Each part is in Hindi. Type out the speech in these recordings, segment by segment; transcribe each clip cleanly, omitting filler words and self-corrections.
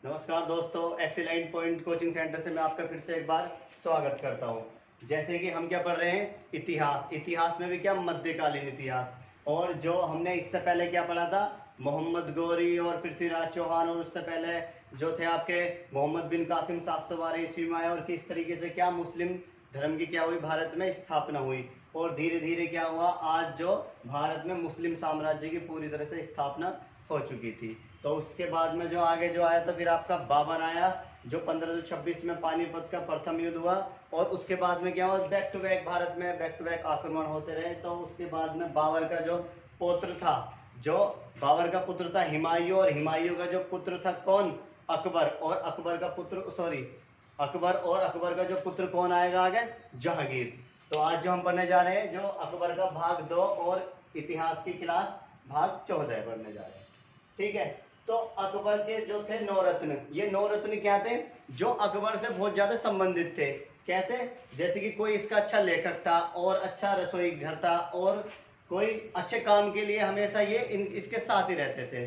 नमस्कार दोस्तों, एक्सीलेंट पॉइंट कोचिंग सेंटर से मैं आपका फिर से एक बार स्वागत करता हूं। जैसे कि हम क्या पढ़ रहे हैं, इतिहास। इतिहास में भी क्या, मध्यकालीन इतिहास। और जो हमने इससे पहले क्या पढ़ा था, मोहम्मद गौरी और पृथ्वीराज चौहान, और उससे पहले जो थे आपके मोहम्मद बिन कासिम 712 ईस्वी में आए, और किस तरीके से क्या मुस्लिम धर्म की क्या हुई, भारत में स्थापना हुई। और धीरे धीरे क्या हुआ, आज जो भारत में मुस्लिम साम्राज्य की पूरी तरह से स्थापना हो चुकी थी। तो उसके बाद में जो आगे जो आया था, फिर आपका बाबर आया, जो 1526 में पानीपत का प्रथम युद्ध हुआ। और उसके बाद में क्या हुआ, बैक टू बैक भारत में बैक टू बैक आक्रमण होते रहे। तो उसके बाद में बाबर का जो पुत्र था, जो बाबर का पुत्र था हुमायूं, और हुमायूं का जो पुत्र था कौन, अकबर। और अकबर का पुत्र अकबर, और अकबर का जो पुत्र कौन आएगा आगे, जहांगीर। तो आज जो हम पढ़ने जा रहे हैं, जो अकबर का भाग 2 और इतिहास की क्लास भाग 14 पढ़ने जा रहे हैं। ठीक है। तो अकबर के जो थे नौरत्न, ये नौरत्न क्या थे, जो अकबर से बहुत ज्यादा संबंधित थे। कैसे, जैसे कि कोई इसका अच्छा लेखक था, और अच्छा रसोई घर था, और कोई अच्छे काम के लिए हमेशा ये इसके साथ ही रहते थे।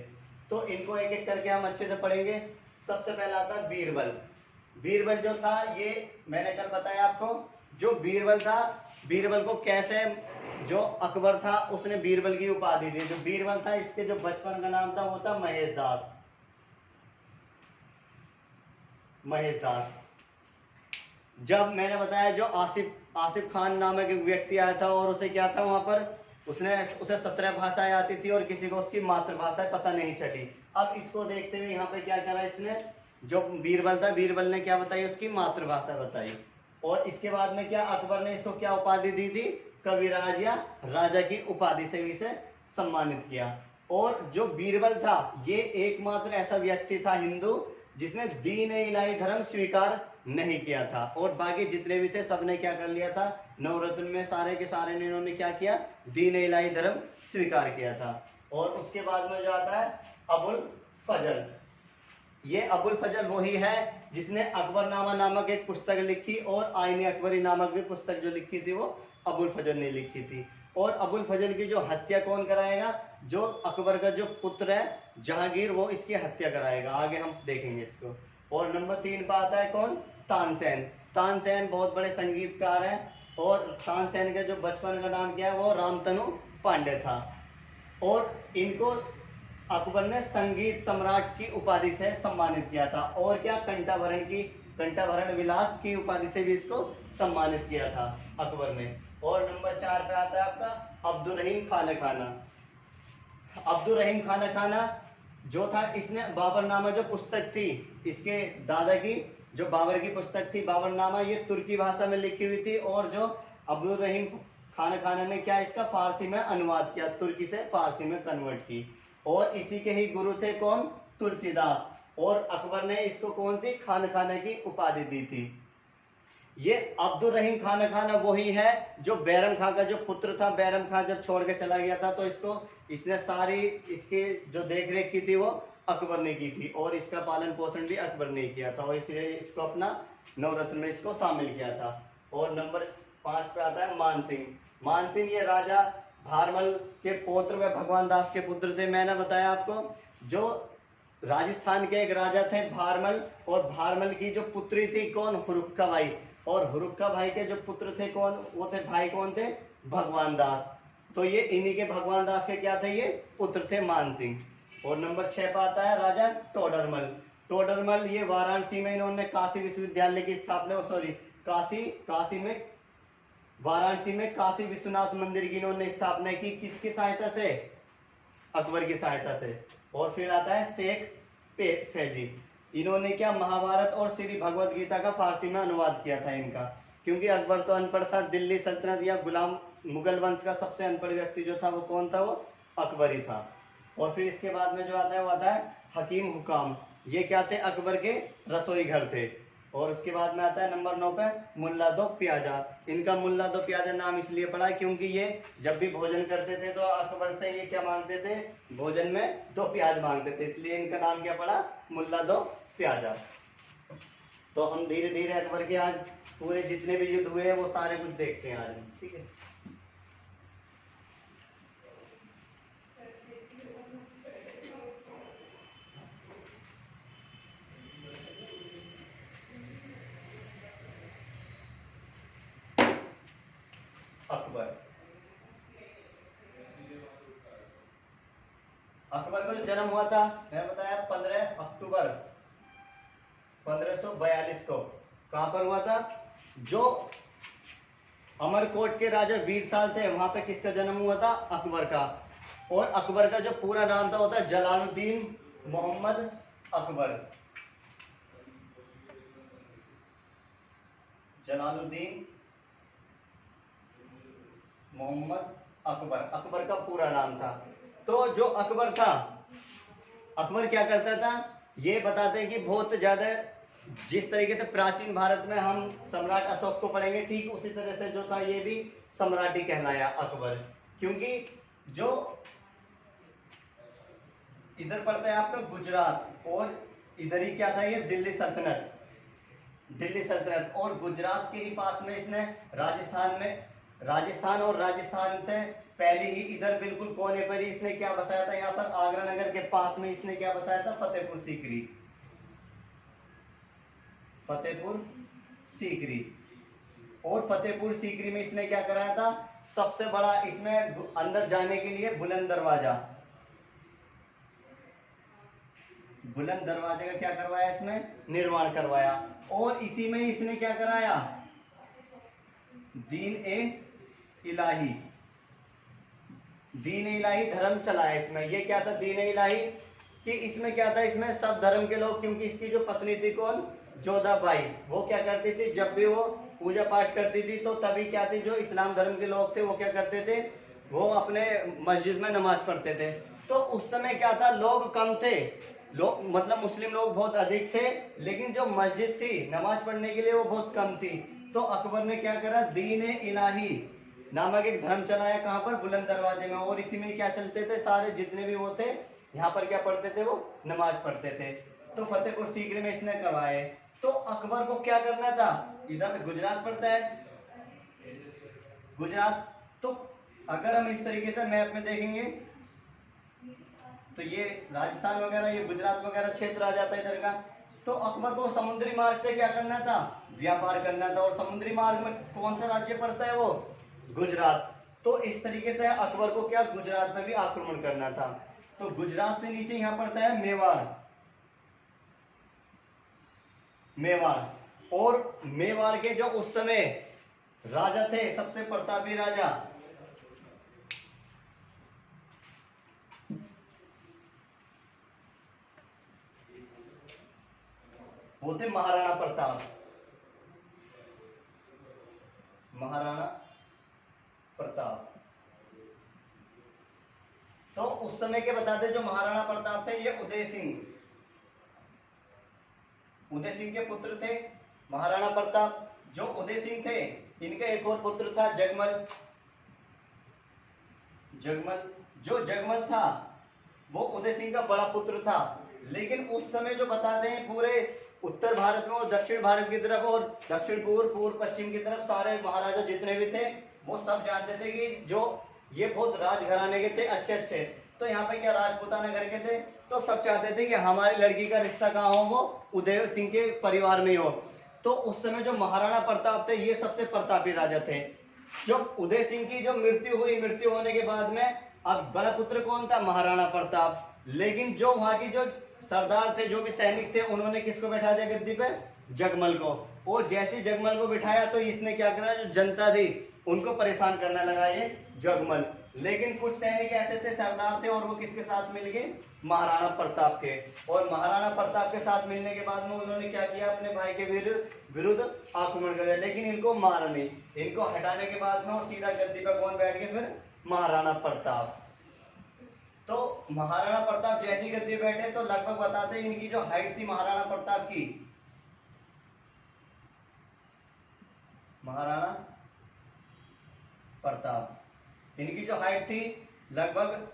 तो इनको एक एक करके हम अच्छे से पढ़ेंगे। सबसे पहला था बीरबल। बीरबल जो था, ये मैंने कल बताया आपको, जो बीरबल था, बीरबल को कैसे, जो अकबर था उसने बीरबल की उपाधि दी। जो बीरबल था, इसके जो बचपन का नाम था वो था महेश दास। महेश दास। जब मैंने बताया, जो आसिफ आसिफ खान नामक एक व्यक्ति आया था, और उसे क्या था वहां पर, उसे 17 भाषाएं आती थी, और किसी को उसकी मातृभाषा पता नहीं चली। अब इसको देखते हुए यहाँ पे क्या करा इसने, जो बीरबल था, बीरबल ने क्या बताई, उसकी मातृभाषा बताई। और इसके बाद में क्या, अकबर ने इसको क्या उपाधि दी थी, कविराज या राजा की उपाधि से भी इसे सम्मानित किया। और जो बीरबल था, ये एकमात्र ऐसा व्यक्ति था हिंदू जिसने दीन इलाही धर्म स्वीकार नहीं किया था। और बाकी जितने भी थे सबने क्या कर लिया था, नवरत्न में सारे के सारे ने इन्होंने क्या किया, दीन इलाही धर्म स्वीकार किया था। और उसके बाद में जो आता है अबुल फजल। ये अबुल फजल वही है जिसने अकबरनामा नामक एक पुस्तक लिखी, और आईने अकबरी नामक भी पुस्तक जो लिखी थी वो अबुल फजल ने लिखी थी। और अबुल फजल की जो हत्या कौन कराएगा, जो अकबर का जो पुत्र है जहांगीर, वो इसकी हत्या कराएगा। आगे हम देखेंगे इसको। और नंबर 3 पे आता है कौन, तानसेन। तानसेन बहुत बड़े संगीतकार हैं, और तानसेन के जो बचपन का नाम क्या है, वो रामतनु पांडे था। और इनको अकबर ने संगीत सम्राट की उपाधि से सम्मानित किया था। और क्या, कंठाभरण विलास की उपाधि से भी इसको सम्मानित किया था अकबर ने। और नंबर 4 पे आता है आपका अब्दुल रहीम खान खाना। अब्दुल रहीम खान खाना जो था, इसने बाबरनामा जो पुस्तक थी, इसके दादा की जो बाबर की पुस्तक थी बाबरनामा, ये तुर्की भाषा में लिखी हुई थी। और जो अब्दुल रहीम खान खाना ने क्या, इसका फारसी में अनुवाद किया, तुर्की से फारसी में कन्वर्ट की। और इसी के ही गुरु थे कौन, तुलसीदास। और अकबर ने इसको कौन सी, खान खाना की उपाधि दी थी। ये अब्दुल रहीम खान खाना वही है जो बैरम खां का जो पुत्र था। बैरम खां जब छोड़ के चला गया था, तो इसने सारी इसकी जो देख रेख की थी वो अकबर ने की थी, और इसका पालन पोषण भी अकबर ने किया था, और इसलिए इसको अपना नवरत्न में इसको शामिल किया था। और नंबर 5 पे आता है मानसिंह। मानसिंह ये राजा भारमल के पौत्र व भगवान दास के पुत्र थे। मैंने बताया आपको, जो राजस्थान के एक राजा थे भारमल, और भारमल की जो पुत्री थी कौन, हुरुक्का बाई। और हुरुक्का भाई के जो पुत्र थे कौन, वो थे भाई कौन थे, भगवान दास। तो ये इन्हीं के भगवान दास के क्या थे, ये पुत्र थे मानसिंह। और नंबर 6 पे आता है राजा टोडरमल। टोडरमल ये वाराणसी में इन्होंने काशी विश्वविद्यालय की स्थापना, सॉरी काशी में, वाराणसी में काशी विश्वनाथ मंदिर की इन्होंने स्थापना की। किसकी सहायता से, अकबर की सहायता से। और फिर आता है शेख फैजी। इन्होंने क्या, महाभारत और श्री भगवत गीता का फारसी में अनुवाद किया था इनका। क्योंकि अकबर तो अनपढ़ था, दिल्ली सल्तनत या गुलाम मुगल वंश का सबसे अनपढ़ व्यक्ति जो था वो कौन था, वो अकबर ही था। और फिर इसके बाद में जो आता है वो आता है हकीम हुकाम। ये क्या थे, अकबर के रसोई घर थे। और उसके बाद में आता है नंबर 9 पे मुल्ला दो प्याजा। इनका मुल्ला दो प्याजा नाम इसलिए पड़ा क्योंकि ये जब भी भोजन करते थे तो अकबर से ये क्या मांगते थे, भोजन में 2 प्याज मांगते थे, इसलिए इनका नाम क्या पड़ा, मुल्ला दो प्याजा। तो हम धीरे धीरे अकबर के आज पूरे जितने भी युद्ध हुए हैं वो सारे कुछ देखते हैं आज हम, ठीक है। अकबर। अकबर का जो जन्म हुआ था मैंने बताया 15 अक्टूबर 1542 को। कहां पर हुआ था? जो अमरकोट के राजा वीरसाल थे वहां पे किसका जन्म हुआ था? अकबर का। और अकबर का जो पूरा नाम था होता जलालुद्दीन मोहम्मद अकबर। जलालुद्दीन मोहम्मद अकबर, अकबर का पूरा नाम था। तो जो अकबर था, अकबर क्या करता था ये बताते हैं कि बहुत ज्यादा, जिस तरीके से प्राचीन भारत में हम सम्राट अशोक को पढ़ेंगे ठीक उसी तरह से जो था ये भी सम्राट ही कहलाया अकबर। क्योंकि जो इधर पड़ता है आपका गुजरात और इधर ही क्या था ये दिल्ली सल्तनत, दिल्ली सल्तनत और गुजरात के ही पास में इसने राजस्थान और राजस्थान से पहले ही इधर बिल्कुल कोने पर ही इसने क्या बसाया था, यहाँ पर आगरा नगर के पास में इसने क्या बसाया था? फतेहपुर सीकरी। फतेहपुर सीकरी। और फतेहपुर सीकरी में इसने क्या कराया था? सबसे बड़ा इसमें अंदर जाने के लिए बुलंद दरवाजा, बुलंद दरवाजे का क्या करवाया? इसमें निर्माण करवाया। और इसी में इसने क्या कराया? दीन ए इलाही, दीन इलाही धर्म चलाया इसमें। ये क्या था दीन इलाही? कि इसमें क्या था, इसमें सब धर्म के लोग, क्योंकि इसकी जो पत्नी थी कौन? जोधाबाई, वो क्या करती थी जब भी वो पूजा पाठ करती थी तो तभी क्या थी, जो इस्लाम धर्म के लोग थे वो क्या करते थे, वो अपने मस्जिद में नमाज पढ़ते थे। तो उस समय क्या था, लोग कम थे, लोग मतलब मुस्लिम लोग बहुत अधिक थे, लेकिन जो मस्जिद थी नमाज पढ़ने के लिए वो बहुत कम थी। तो अकबर ने क्या करा, दीन इलाही नामक एक धर्म चलाया। कहां पर? बुलंद दरवाजे में। और इसी में क्या चलते थे, सारे जितने भी वो थे यहाँ पर क्या पढ़ते थे, वो नमाज पढ़ते थे। तो फतेहपुर सीकरी में इसने करवाए। तो अकबर को क्या करना था, इधर गुजरात पड़ता है, गुजरात। तो अगर हम इस तरीके से मैप में देखेंगे तो ये राजस्थान वगैरह, ये गुजरात वगैरह क्षेत्र आ जाता है इधर का। तो अकबर को समुद्री मार्ग से क्या करना था, व्यापार करना था। और समुद्री मार्ग में कौन सा राज्य पड़ता है, वो गुजरात। तो इस तरीके से अकबर को क्या गुजरात में भी आक्रमण करना था। तो गुजरात से नीचे यहां पड़ता है मेवाड़, मेवाड़। और मेवाड़ के जो उस समय राजा थे, सबसे प्रतापी राजा, वो थे महाराणा प्रताप, महाराणा प्रताप। तो उस समय के बताते जो महाराणा प्रताप थे, ये उदय सिंह, उदय सिंह के पुत्र थे महाराणा प्रताप। जो उदय सिंह थे इनका एक और पुत्र था जगमल, जगमल। जो जगमल था वो उदय सिंह का बड़ा पुत्र था। लेकिन उस समय जो बताते हैं पूरे उत्तर भारत में और दक्षिण भारत की तरफ और दक्षिण पूर्व, पूर्व पश्चिम की तरफ सारे महाराजा जितने भी थे वो सब जानते थे कि जो ये बहुत राजघराने के थे, अच्छे अच्छे। तो यहाँ पे क्या राजपूताना घर के थे, तो सब चाहते थे कि हमारी लड़की का रिश्ता कहाँ हो, वो उदय सिंह के परिवार में ही हो। तो उस समय जो महाराणा प्रताप थे ये सबसे प्रतापी राजा थे। जब उदय सिंह की जो मृत्यु हुई, मृत्यु होने के बाद में अब बड़ा पुत्र कौन था, महाराणा प्रताप। लेकिन जो वहां की जो सरदार थे, जो भी सैनिक थे, उन्होंने किसको बैठा दिया गद्दी पे, जगमल को। और जैसे जगमल को बिठाया तो इसने क्या करा, जो जनता थी उनको परेशान करने लगा ये जगमल। लेकिन कुछ सैनिक ऐसे थे, सरदार थे, और वो किसके साथ मिल गए, महाराणा प्रताप के। और महाराणा प्रताप के साथ मिलने के बाद में उन्होंने क्या किया, अपने भाई के विरुद्ध आक्रमण कर दिया। लेकिन इनको मारा नहीं, इनको हटाने के बाद में और सीधा गद्दी पर कौन बैठ गए, फिर महाराणा प्रताप। तो महाराणा प्रताप जैसी गद्दी बैठे तो लगभग बताते हैं इनकी जो हाइट थी महाराणा प्रताप की, महाराणा प्रताप इनकी जो हाइट थी लगभग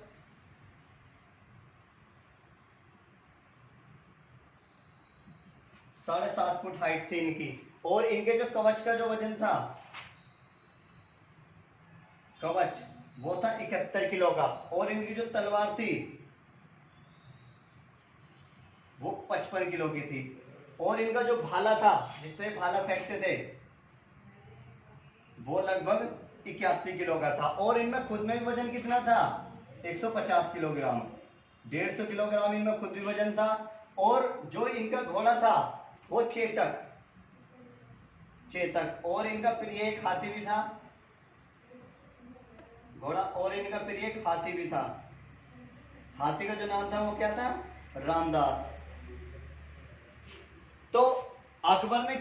7.5 फुट हाइट थी इनकी। और इनके जो कवच का जो वजन था, कवच वो था 71 किलो का। और इनकी जो तलवार थी वो 55 किलो की थी। और इनका जो भाला था, जिससे भाला फेंकते थे, वो लगभग 81 किलो का था और इनमें खुद में भी वजन कितना था 150 किलोग्राम। 150 किलोग्राम इनमें खुद भी वजन था। और जो इनका घोड़ा था वो चेतक और इनका प्रिय एक हाथी भी था घोड़ा, और इनका प्रिय एक हाथी भी था। हाथी का जो नाम था वो क्या था रामदास। तो अकबर ने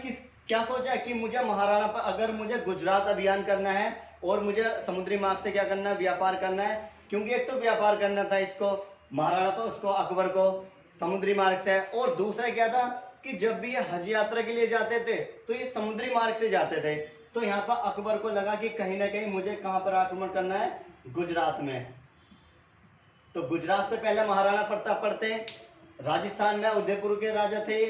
क्या सोचा कि मुझे महाराणा पर अगर मुझे गुजरात अभियान करना है और मुझे समुद्री मार्ग से क्या करना है व्यापार करना है, क्योंकि एक तो व्यापार करना था इसको महाराणा पर उसको अकबर को समुद्री मार्ग से, और दूसरा क्या था कि जब भी ये हज यात्रा के लिए जाते थे तो ये समुद्री मार्ग से जाते थे। तो यहाँ पर अकबर को लगा कि कहीं ना कहीं मुझे कहां पर आक्रमण करना है गुजरात में। तो गुजरात से पहले महाराणा प्रताप पड़ते हैं, राजस्थान में उदयपुर के राजा थे।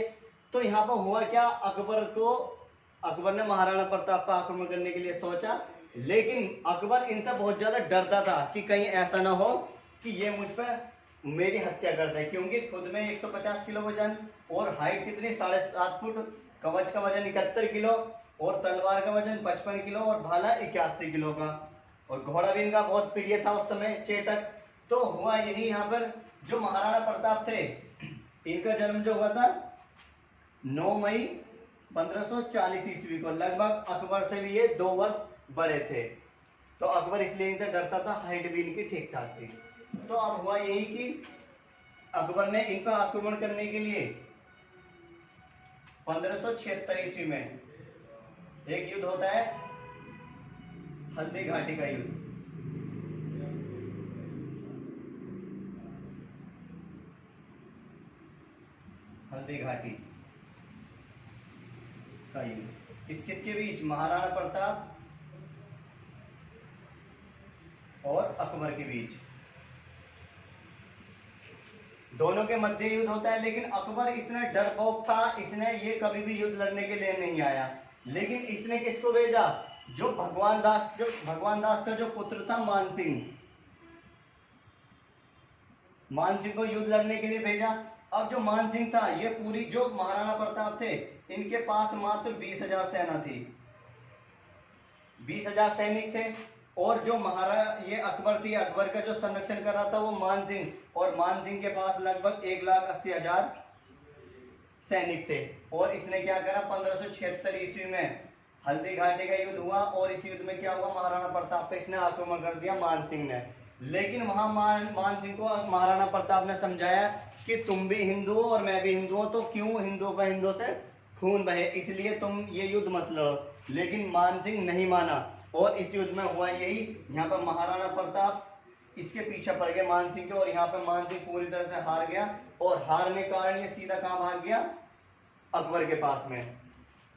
तो यहाँ पर हुआ क्या, अकबर ने महाराणा प्रताप पर आक्रमण करने के लिए सोचा, लेकिन अकबर इनसे बहुत ज्यादा डरता था कि कहीं ऐसा ना हो कि ये मुझ पर मेरी हत्या कर दे, क्योंकि खुद में 150 किलो वजन और हाइट कितनी 7.5 फुट, कवच का वजन 71 किलो और तलवार का वजन 55 किलो और भाला 81 किलो का, और घोड़ा भी इनका बहुत प्रिय था उस समय चेतक। तो हुआ यही, यहाँ पर जो महाराणा प्रताप थे इनका जन्म जो हुआ था 9 मई 1540 ईस्वी को, लगभग अकबर से भी ये 2 वर्ष बड़े थे। तो अकबर इसलिए इनसे डरता था, हाइट भी इनकी ठीक ठाक थी। तो अब हुआ यही कि अकबर ने इन पर आक्रमण करने के लिए 1576 ईस्वी में एक युद्ध होता है हल्दी घाटी का युद्ध। हल्दी घाटी का युद्ध किसके बीच, महाराणा प्रताप और अकबर के बीच, दोनों के मध्य युद्ध होता है। लेकिन अकबर इतना डरपोक था, इसने ये कभी भी युद्ध लड़ने के लिए नहीं आया। लेकिन इसने किसको भेजा, जो भगवान दास का जो पुत्र था मान सिंह को युद्ध लड़ने के लिए भेजा। अब जो मान सिंह था, ये पूरी जो महाराणा प्रताप थे इनके पास मात्र 20,000 सेना थी, 20,000 सैनिक थे। और जो ये अकबर थी, अकबर का जो संरक्षण कर रहा था वो मान सिंह, और मान सिंह के पास लगभग 1,80,000 सैनिक थे। और इसने क्या करा, 1576 ईस्वी में हल्दी घाटी का युद्ध हुआ, और इस युद्ध में क्या हुआ, महाराणा प्रताप पे इसने आक्रमण कर दिया मान सिंह ने। लेकिन वहां मान सिंह को महाराणा प्रताप ने समझाया कि तुम भी हिंदू हो और मैं भी हिंदू हूं, तो क्यों हिंदुओं का हिंदुओं से खून बहे, इसलिए तुम ये युद्ध मत लड़ो। लेकिन मान सिंह नहीं माना, और इस युद्ध में हुआ यही, यहाँ पर महाराणा प्रताप इसके पीछे पड़ गए मान सिंह के, और यहाँ पर मान सिंह पूरी तरह से हार गया। और हारने के कारण ये सीधा कहाँ भाग गया, अकबर के पास में।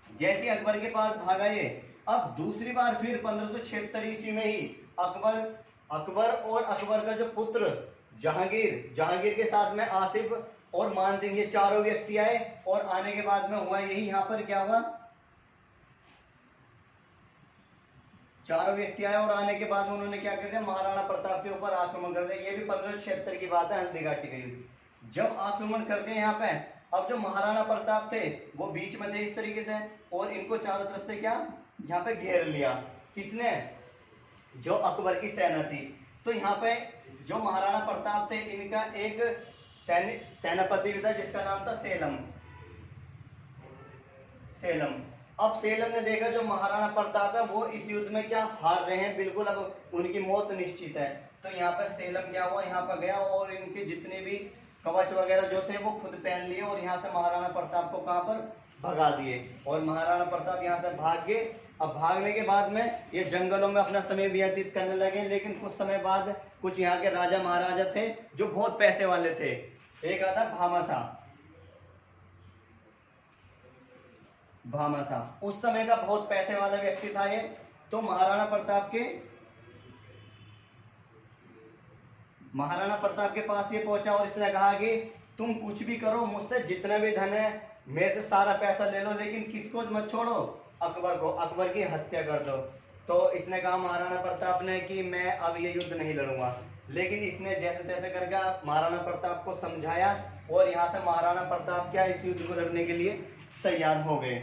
जैसे अकबर के पास भागा ये, अब दूसरी बार फिर 1576 ईस्वी में ही अकबर और अकबर का जो पुत्र जहांगीर के साथ में आसिफ और मान सिंह, ये चारों व्यक्ति आए। और आने के बाद में हुआ यही, यहाँ पर क्या हुआ, चारों व्यक्ति आए और आने के बाद उन्होंने क्या कर दिया, महाराणा प्रताप के ऊपर आक्रमण कर दिया। ये भी 1576 की बात है, हल्दी घाटी का युद्ध। जब आक्रमण कर दिया यहाँ पे, अब जो महाराणा प्रताप थे वो बीच में थे इस तरीके से, और इनको चारों तरफ से क्या यहाँ पे घेर लिया, किसने, जो अकबर की सेना थी। तो यहाँ पे जो महाराणा प्रताप थे इनका एक सेनापति भी था जिसका नाम था सेलम। अब सेलम ने देखा जो महाराणा प्रताप है वो इस युद्ध में क्या हार रहे हैं, बिल्कुल अब उनकी मौत निश्चित है। तो यहाँ पर सेलम क्या हुआ, यहाँ पर गया और इनके जितने भी कवच वगैरह जो थे वो खुद पहन लिए, और यहाँ से महाराणा प्रताप को कहाँ पर भगा दिए। और महाराणा प्रताप यहाँ से भाग गए। अब भागने के बाद में ये जंगलों में अपना समय व्यतीत करने लगे। लेकिन कुछ समय बाद कुछ यहाँ के राजा महाराजा थे जो बहुत पैसे वाले थे। एक आता भामाशाह, उस समय का बहुत पैसे वाला व्यक्ति था ये। तो महाराणा प्रताप के पास ये पहुंचा और इसने कहा कि तुम कुछ भी करो, मुझसे जितना भी धन है मेरे से सारा पैसा ले लो, लेकिन किसको मत छोड़ो, अकबर को, अकबर की हत्या कर दो। तो इसने कहा महाराणा प्रताप ने कि मैं अब ये युद्ध नहीं लड़ूंगा। लेकिन इसने जैसे तैसे करके महाराणा प्रताप को समझाया, और यहाँ से महाराणा प्रताप क्या इस युद्ध को लड़ने के लिए तैयार हो गए।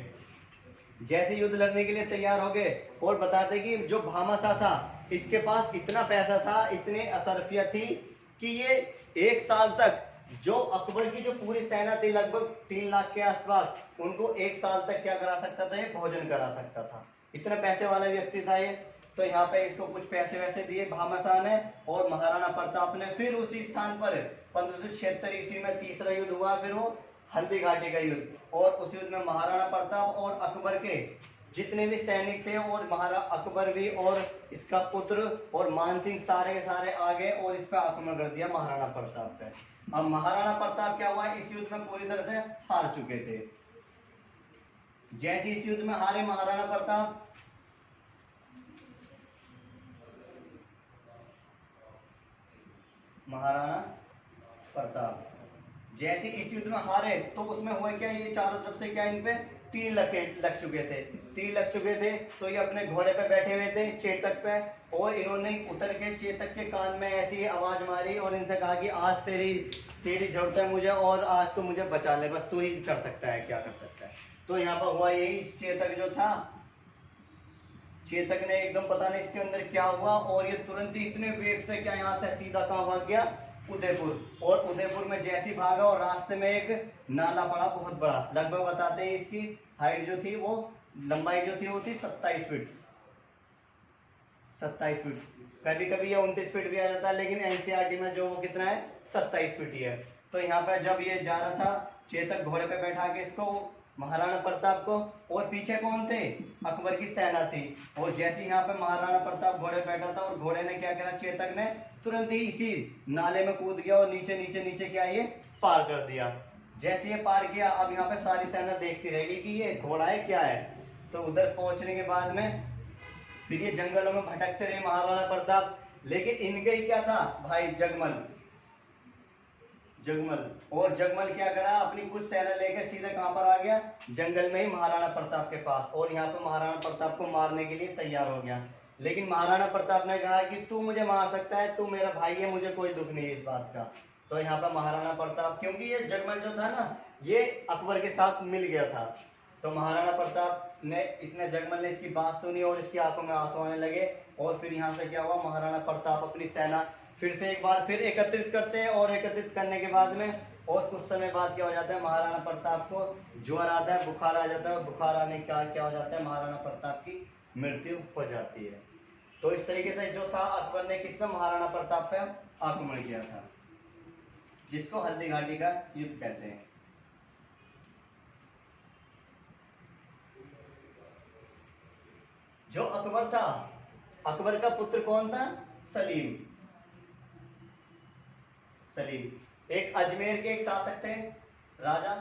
जैसे युद्ध लड़ने के लिए तैयार हो गए और बताते कि जो भामाशाह था इसके पास इतना पैसा था, इतनी असरफिया थी कि ये 1 साल तक जो अकबर की जो पूरी सेना थी लगभग 3 लाख के आसपास, उनको 1 साल तक क्या करा सकता था, ये भोजन करा सकता था। इतना पैसे वाला व्यक्ति था ये। तो यहाँ पे इसको कुछ पैसे वैसे दिए भामाशाह ने, और महाराणा प्रताप ने फिर उसी स्थान पर 1576 ईस्वी में तीसरा युद्ध हुआ, फिर वो हल्दी घाटी का युद्ध। और उस युद्ध में महाराणा प्रताप और अकबर के जितने भी सैनिक थे और महाराणा अकबर भी और इसका पुत्र और मानसिंह सारे के सारे आ गए और इस पर आक्रमण कर दिया महाराणा प्रताप पे। अब महाराणा प्रताप क्या हुआ, इस युद्ध में पूरी तरह से हार चुके थे। जैसे इस युद्ध में हारे महाराणा प्रताप, जैसे इस युद्ध में हारे तो उसमें हुआ क्या, ये चारों तरफ से क्या इन पे तीर लग चुके थे। तो ये अपने घोड़े पे बैठे हुए थे चेतक पे, और इन्होंने उतर के चेतक के कान में ऐसी आवाज मारी और इनसे कहा कि आज तेरी जरूरत है मुझे, और आज तो मुझे बचा ले, बस तू ही कर सकता है, क्या कर सकता है। तो यहाँ पर हुआ यही, चेतक जो था, चेतक ने एकदम पता नहीं इसके अंदर क्या हुआ, और ये तुरंत ही इतने वेग से क्या यहाँ से सीधा कहाँ भाग गया, उदयपुर। और उदयपुर में जैसी भागा और रास्ते में एक नाला पड़ा बहुत बड़ा, लगभग बताते हैं इसकी हाइट जो थी, वो लंबाई जो थी वो थी 27 फीट। कभी कभी ये 29 फीट भी आ जाता है, लेकिन एनसीईआरटी में जो वो कितना है, 27 फीट ही है। तो यहाँ पर जब ये जा रहा था चेतक घोड़े पे बैठा के इसको, महाराणा प्रताप को, और पीछे कौन थे, अकबर की सेना थी। और जैसे यहाँ पे महाराणा प्रताप घोड़े पे बैठा था और घोड़े ने क्या करा, चेतक ने तुरंत ही इसी नाले में कूद गया और नीचे नीचे नीचे क्या ये पार कर दिया। जैसे ये पार किया, अब यहाँ पे सारी सेना देखती रहेगी कि ये घोड़ा है क्या है। तो उधर पहुंचने के बाद में फिर ये जंगलों में भटकते रहे महाराणा प्रताप, लेकिन इनके ही क्या था भाई, जगमल। और जगमल क्या करा, अपनी कुछ सेना लेकर सीधे कहां पर आ गया, जंगल में ही महाराणा प्रताप के पास, और यहाँ पे महाराणा प्रताप को मारने के लिए तैयार हो गया। लेकिन महाराणा प्रताप ने कहा कि तू मुझे मार सकता है, तू मेरा भाई है, मुझे कोई दुख नहीं है इस बात का। तो यहाँ पर महाराणा प्रताप, क्योंकि ये जगमल जो था ना, ये अकबर के साथ मिल गया था, तो महाराणा प्रताप ने, जगमल ने इसकी बात सुनी और इसकी आंखों में आंसू आने लगे। और फिर यहाँ से क्या हुआ, महाराणा प्रताप अपनी सेना फिर से एक बार फिर एकत्रित करते हैं, और एकत्रित करने के बाद में और कुछ समय बाद क्या हो जाता है, महाराणा प्रताप को ज्वर आता है, बुखार आ जाता है, बुखार आने का क्या हो जाता है, महाराणा प्रताप की मृत्यु हो जाती है। तो इस तरीके से जो था, अकबर ने किस पे, महाराणा प्रताप पे आक्रमण किया था, जिसको हल्दी घाटी का युद्ध कहते हैं। जो अकबर था, अकबर का पुत्र कौन था, सलीम। एक अजमेर के एक शासक थे, राजा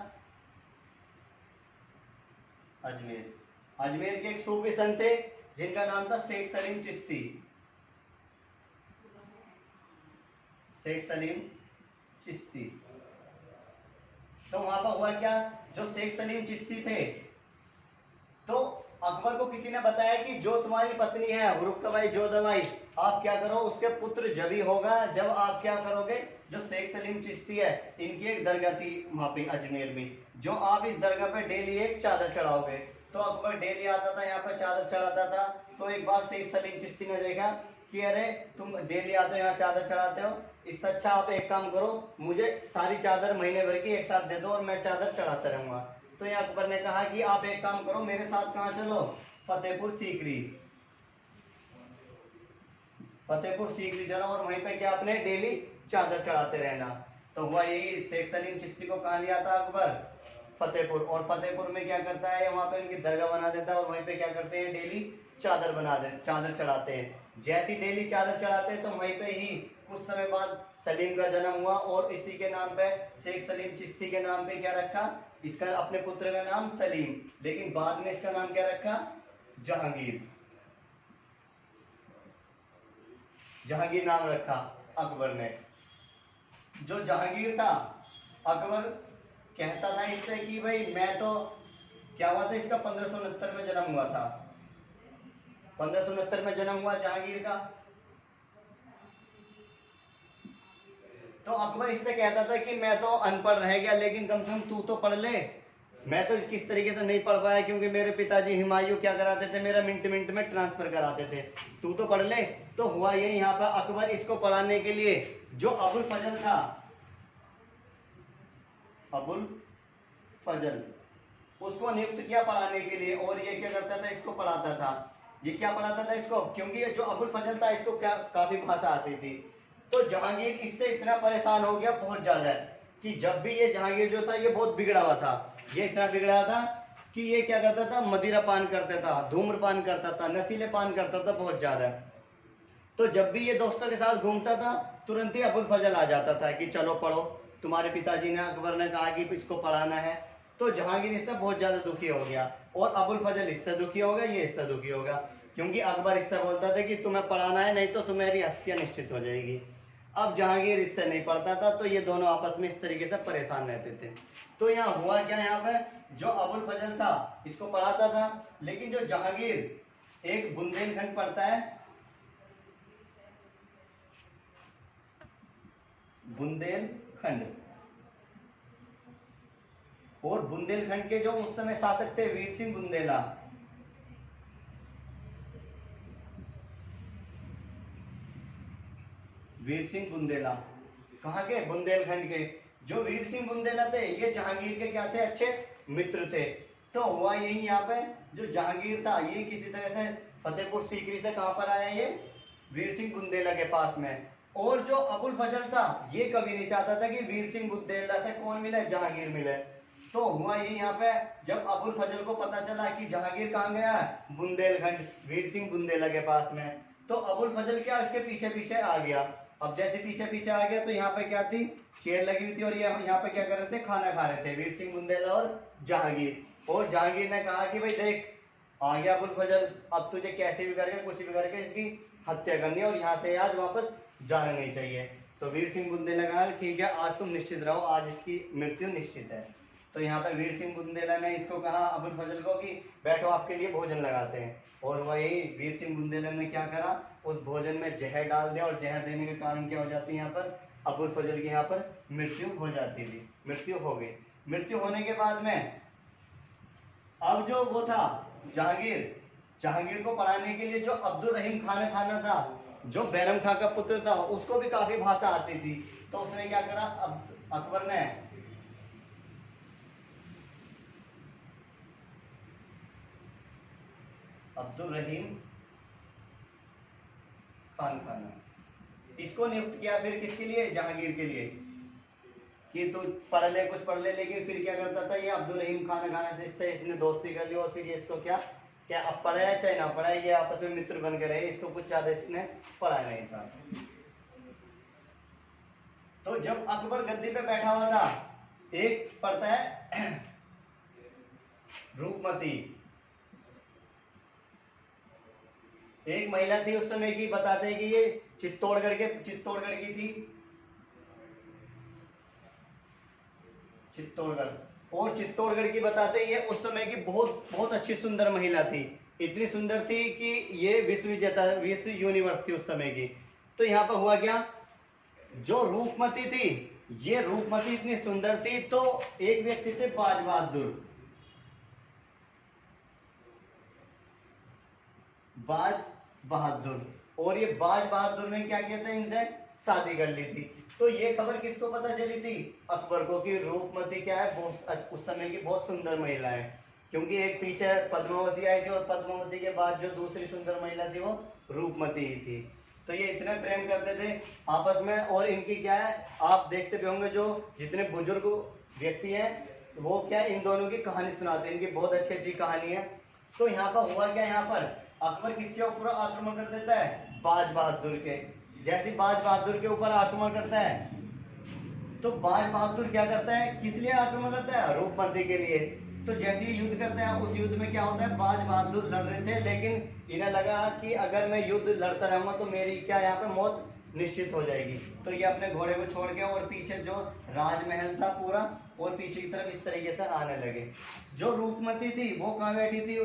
अजमेर के एक सूफी संत थे जिनका नाम था शेख सलीम चिश्ती। तो वहां पर हुआ क्या, जो शेख सलीम चिश्ती थे, तो अकबर को किसी ने बताया कि जो तुम्हारी पत्नी है हुरुक्काबाई जोधाबाई, आप क्या करो, उसके पुत्र जब ही होगा जब आप क्या करोगे, जो शेख सलीम चिश्ती है, इनकी एक दरगाह थी वहां पे अजमेर में, जो आप इस दरगाह पे डेली एक चादर चढ़ाओगे। तो अकबर डेली आता था यहाँ पर चादर चढ़ाता था। तो एक बार शेख सलीम चिश्ती ने देखा कि अरे तुम डेली आते हो यहाँ चादर चढ़ाते हो, इससे अच्छा आप एक काम करो, मुझे सारी चादर महीने भर की एक साथ दे दो और मैं चादर चढ़ाता रहूंगा। तो ये अकबर ने कहा कि आप एक काम करो, मेरे साथ कहाँ चलो, फतेहपुर सीकरी चलो, और वहीं पे क्या अपने डेली चादर चढ़ाते रहना। तो हुआ यही, शेख सलीम चिश्ती को कहाँ लिया था अकबर, फतेहपुर। और फतेहपुर में क्या करता है, वहां पे उनकी दरगाह बना देता है, और वहीं पे क्या करते हैं, डेली चादर चढ़ाते हैं। जैसी डेली चादर चढ़ाते हैं, तो वहीं पे ही कुछ समय बाद सलीम का जन्म हुआ, और इसी के नाम पे, शेख सलीम चिश्ती के नाम पे क्या रखा, इसका अपने पुत्र का नाम सलीम, लेकिन बाद में इसका नाम क्या रखा, जहांगीर नाम रखा अकबर ने। जो जहांगीर था, अकबर कहता था इससे कि भाई मैं तो, क्या हुआ था इसका, 1569 में जन्म हुआ था, 1569 में जन्म हुआ जहांगीर का। तो अकबर इससे कहता था कि मैं तो अनपढ़ रह गया, लेकिन कम से कम तू तो पढ़ ले, मैं तो किस तरीके से नहीं पढ़ पाया क्योंकि मेरे पिताजी हुमायूं क्या कराते थे, मेरा मिनट मिनट में ट्रांसफर कराते थे, तू तो पढ़ ले। तो हुआ ये यहाँ पर अकबर इसको पढ़ाने के लिए जो अबुल फजल था, अबुल फजल, उसको नियुक्त किया पढ़ाने के लिए। और ये क्या करता था, इसको पढ़ाता था। ये क्या पढ़ाता था इसको, क्योंकि ये जो अबुल फजल था इसको क्या काफी भाषा आती थी। तो जहांगीर इससे इतना परेशान हो गया बहुत ज्यादा कि जब भी ये जहांगीर जो था ये बहुत बिगड़ा हुआ था। ये इतना बिगड़ा था कि ये क्या करता था, मदिरा पान करता था, धूम्रपान करता था, नशीले पान करता था बहुत ज्यादा। तो जब भी ये दोस्तों के साथ घूमता था तुरंत ही अबुल फजल आ जाता था कि चलो पढ़ो, तुम्हारे पिताजी ने, अकबर ने कहा कि इसको पढ़ाना है। तो जहांगीर इससे बहुत ज्यादा दुखी हो गया और अबुल फजल इससे दुखी हो गया, ये इससे दुखी हो गया, क्योंकि अकबर इससे बोलता था कि तुम्हें पढ़ाना है नहीं तो तुम्हारी हत्या निश्चित हो जाएगी। अब जहांगीर इससे नहीं पढ़ता था तो ये दोनों आपस में इस तरीके से परेशान रहते थे। तो यहाँ हुआ क्या, यहाँ पे जो अबुल फजल था इसको पढ़ाता था, लेकिन जो जहांगीर एक बुंदेलखंड पढ़ता है, बुंदेलखंड, और बुंदेलखंड के जो उस समय शासक थे वीर सिंह बुंदेला, वीर सिंह बुंदेला कहाँ के, बुंदेलखंड के। जो वीर सिंह बुंदेला थे ये जहांगीर के क्या थे, अच्छे मित्र थे। तो हुआ यही यहाँ पे जो जहांगीर था ये किसी तरह से फतेहपुर सीकरी से कहाँ पर आया, ये वीर सिंह बुंदेला के पास में। और जो अबुल फजल था ये कभी नहीं चाहता था कि वीर सिंह बुंदेला से कौन मिले, जहांगीर मिले। तो हुआ ये यहाँ पे जब अबुल फजल को पता चला कि जहांगीर कहाँ गया है, बुंदेलखंड, वीर सिंह बुंदेला के पास में, तो अबुल फजल क्या उसके पीछे पीछे आ गया। अब जैसे पीछे पीछे आ गया तो यहाँ पे क्या थी, चेयर लगी हुई थी और ये यहाँ पे क्या कर रहे थे, खाना खा रहे थे वीर सिंह बुंदेला और जहांगीर। और जहांगीर ने कहा कि भाई देख आ गया अबुल फजल, अब तुझे कैसे भी करके कुछ भी करके इसकी हत्या करनी है और यहाँ से आज वापस जाना नहीं चाहिए। तो वीर सिंह बुंदेला कहा ठीक है आज तुम निश्चित रहो, आज इसकी मृत्यु निश्चित है। तो यहाँ पे वीर सिंह बुंदेला ने इसको कहा अबुल फजल को कि बैठो आपके लिए भोजन लगाते हैं। और वही वीर सिंह बुंदेला ने क्या करा, उस भोजन में जहर डाल दिया और जहर देने के कारण क्या हो जाती है, यहाँ पर अबुल फजल की यहाँ पर मृत्यु हो जाती थी, मृत्यु हो गई। मृत्यु होने के बाद में अब जो वो था जहांगीर, जहांगीर को पढ़ाने के लिए जो अब्दुल रहीम खान खाना था, जो बैरम खां का पुत्र था, उसको भी काफी भाषा आती थी। तो उसने क्या करा, अकबर ने अब्दुल रहीम खान खाना इसको नियुक्त किया फिर किसके लिए, जहांगीर के लिए, कि तू पढ़ ले कुछ पढ़ ले। लेकिन फिर क्या करता था ये अब्दुल रहीम खाना से इससे इसने दोस्ती कर ली और फिर ये इसको क्या क्या अब पढ़ाया चाहे ना पढ़ाया, ये आपस में मित्र बन के रहे, इसको कुछ ज्यादा इसने पढ़ाया नहीं था। तो जब अकबर गद्दी पे बैठा हुआ था, एक पढ़ता है रूपमती, एक महिला थी उस समय की, बताते हैं कि ये चित्तौड़गढ़ की थी, चित्तौड़गढ़, और चित्तौड़गढ़ की बताते हैं ये उस समय की बहुत बहुत अच्छी सुंदर महिला थी। इतनी सुंदर थी कि ये विश्व विजेता, विश्व यूनिवर्स थी उस समय की। तो यहाँ पर हुआ क्या, जो रूपमती थी, ये रूपमती इतनी सुंदर थी तो एक व्यक्ति थे बाज बहादुर, बाज बहादुर, और ये बाज बहादुर ने क्या किया था, इनसे शादी कर ली थी। तो ये खबर किसको पता चली थी, अकबर को, कि रूपमती क्या है, बहुत उस समय की बहुत सुंदर महिला है। क्योंकि एक पीछे पद्मावती आई थी और पद्मावती के बाद जो दूसरी सुंदर महिला थी वो रूपमती ही थी। तो ये इतने प्रेम करते थे आपस में। और इनकी क्या है, आप देखते भी होंगे जो जितने बुजुर्ग व्यक्ति हैं वो क्या इन दोनों की कहानी सुनाते हैं, इनकी बहुत अच्छी अच्छी कहानी है। तो यहाँ पर हुआ क्या, यहाँ पर अकबर किसके ऊपर आक्रमण कर देता है, बाज बहादुर के। जैसे बाज बहादुर के ऊपर आक्रमण करता है तो बाज बहादुर क्या करता है, किस लिए आक्रमण करता है, रूपमती के लिए। तो जैसे ही युद्ध करते हैं, उस युद्ध में क्या होता है, बाज बहादुर लड़ रहे थे, लेकिन इन्हें लगा कि अगर मैं युद्ध लड़ता रहूंगा तो मेरी क्या यहाँ पे मौत निश्चित हो जाएगी। तो ये अपने घोड़े को छोड़ के और पीछे जो राजमहल था पूरा और पीछे की तरफ इस तरीके से आने लगे। जो रूपमती थी वो कहाँ बैठी थी,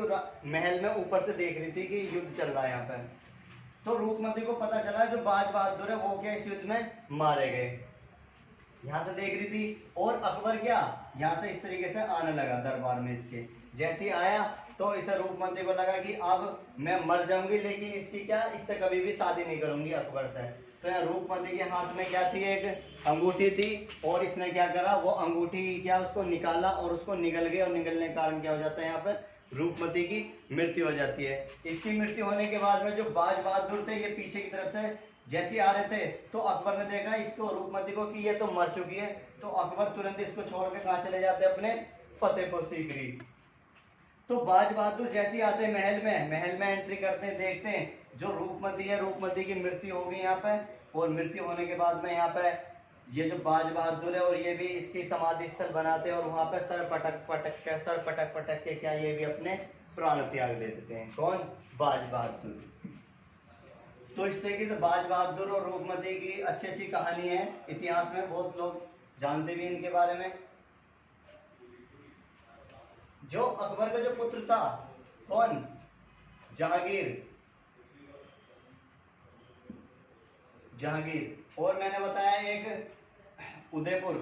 महल में ऊपर से देख रही थी कि युद्ध चल रहा है यहाँ पर। तो रूपमती को पता चला जो बाज बहादुर है वो क्या इस युद्ध में मारे गए, यहाँ से देख रही थी। और अकबर क्या यहाँ से इस तरीके से आने लगा दरबार में इसके। जैसे ही आया तो इसे रूपमती को लगा कि अब मैं मर जाऊंगी, लेकिन इसकी क्या, इससे कभी भी शादी नहीं करूंगी अकबर से। तो यहाँ रूपमती के हाथ में क्या थी, एक अंगूठी थी, और इसने क्या करा, वो अंगूठी क्या उसको निकाला और उसको निगल गया, और निगलने के कारण क्या हो जाता है, यहाँ पर रूपमती की मृत्यु हो जाती है। इसकी मृत्यु होने के बाद में जो बाज बहादुर थे, ये पीछे की तरफ से जैसे आ रहे थे, तो अकबर ने देखा इसको, रूपमती को, कि ये तो मर चुकी है। तो अकबर तुरंत इसको छोड़ के कहाँ चले जाते, अपने फतेहपुर सीकरी। तो बाज बहादुर जैसे ही आते महल में एंट्री करते हैं, देखते हैं जो रूपमती है, रूपमती की मृत्यु हो गई यहाँ पे। और मृत्यु होने के बाद में यहाँ पे ये जो बाज बहादुर है, और ये भी इसकी समाधि स्थल बनाते हैं, और वहां पे सर पटक पटक के क्या ये भी अपने प्राण त्याग दे देते हैं। कौन, बाज बहादुर। तो इस तरीके से बाज बहादुर और रूपमती की अच्छी कहानी है, इतिहास में बहुत लोग जानते भी इनके बारे में। जो अकबर का जो पुत्र था, कौन, जहांगीर। और मैंने बताया एक उदयपुर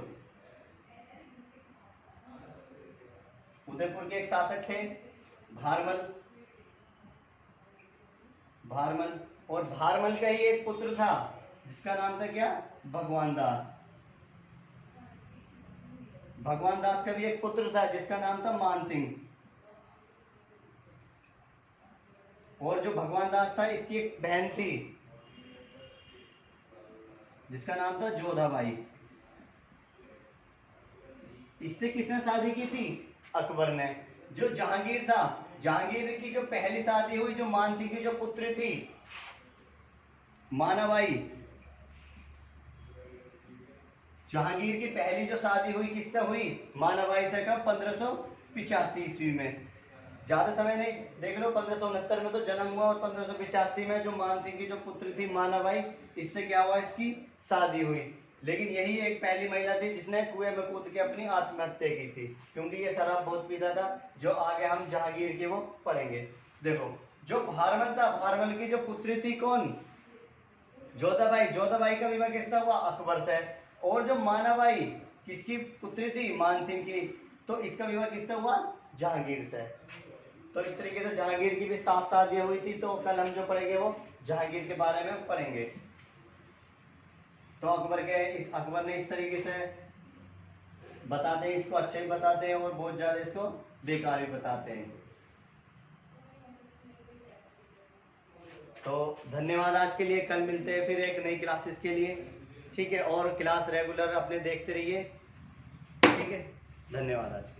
के एक शासक थे, भारमल। और भारमल का ही एक पुत्र था जिसका नाम था क्या, भगवान दास। भगवान दास का भी एक पुत्र था जिसका नाम था मान सिंह। और जो भगवान दास था, इसकी एक बहन थी जिसका नाम था जोधाबाई। इससे किसने शादी की थी, अकबर ने। जो जहांगीर था, जहांगीर की जो पहली शादी हुई, जो मान सिंह की जो पुत्री थी मानाबाई, जहांगीर की पहली जो शादी हुई किससे हुई, मानाबाई से। कब, 1585 ईस्वी में। ज्यादा समय नहीं, देख लो 1569 में तो जन्म हुआ, और 1585 में जो मान सिंह की जो पुत्री थी मानाबाई, इससे क्या हुआ, इसकी शादी हुई। लेकिन यही एक पहली महिला थी जिसने कुएं में कूद के अपनी आत्महत्या की थी, क्योंकि ये शराब बहुत पीता था, जो आगे हम जहांगीर की वो पढ़ेंगे। देखो, जो भारमल था, भारमल की जो पुत्री थी कौन, जोधाबाई। जोधाबाई का विवाह किससे हुआ, अकबर से। और जो मानाबाई किसकी पुत्री थी, मान सिंह की, तो इसका विवाह किससे हुआ, जहांगीर से। तो इस तरीके से जहांगीर की भी 7 शादियां हुई थी। तो कल हम जो पढ़ेंगे वो जहांगीर के बारे में पढ़ेंगे। तो अकबर ने इस तरीके से बताते हैं, इसको अच्छे भी बताते हैं और बहुत ज्यादा इसको बेकार भी बताते हैं। तो धन्यवाद आज के लिए, कल मिलते हैं फिर एक नई क्लासेस के लिए, ठीक है। और क्लास रेगुलर अपने देखते रहिए, ठीक है। धन्यवाद आज।